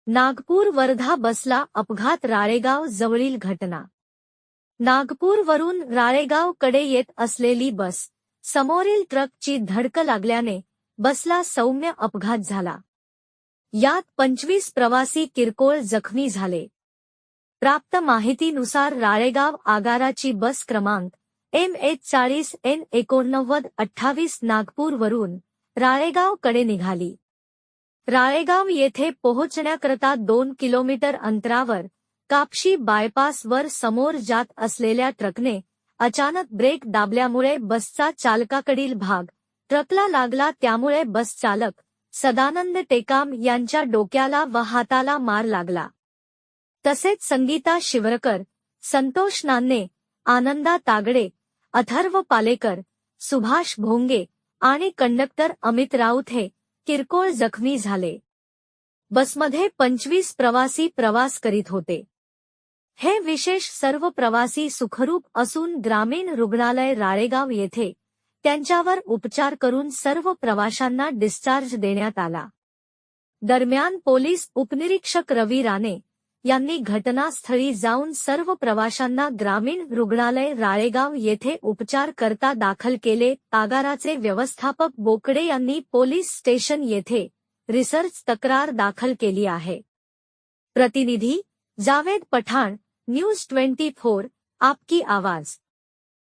नागपूर वर्धा बसला अपघात राळेगाव जवळील घटना। नागपूरवरून राळेगावकडे येत असलेली बस समोरील ट्रकची धडक लागल्याने बसला सौम्य अपघात झाला। यात 25 प्रवासी किरकोळ जखमी झाले। प्राप्त माहितीनुसार राळेगाव आगाराची बस क्रमांक MH40N8928 नागपूरवरून राळेगावकडे निघाली। राळेगाव येथे पोहोचण्याकरता 2 किलोमीटर अंतरावर कापशी बायपासवर समोर जात असलेल्या ट्रकने अचानक ब्रेक दाबल्यामुळे बसचा चालकाकडील भाग ट्रकला लागला, त्यामुळे बस चालक सदानंद टेकाम यांच्या डोक्याला व हाताला मार लागला। तसेच संगीता शिवरकर, संतोष नान्ने, आनंदा तागडे, अथर्व पालेकर, सुभाष भोंगे आणि कंडक्टर अमित राऊत हे किरकोळ जखमी झाले। बसमध्ये 25 प्रवासी प्रवास करीत होते। हे विशेष, सर्व प्रवासी सुखरूप असून ग्रामीण रुग्णालय राळेगाव येथे त्यांच्यावर उपचार करून सर्व प्रवाशांना डिस्चार्ज देण्यात आला। दरम्यान पोलीस उपनिरीक्षक रवी राणे यांनी घटनास्थळी जाऊन सर्व प्रवाशांना ग्रामीण रुग्णालय राळेगाव येथे उपचार करता दाखल केले। आगाराचे व्यवस्थापक बोकडे यांनी पोलीस स्टेशन येथे रिसर्च तक्रार दाखल केली आहे। प्रतिनिधी जावेद पठाण, न्यूज 24, आपकी आवाज।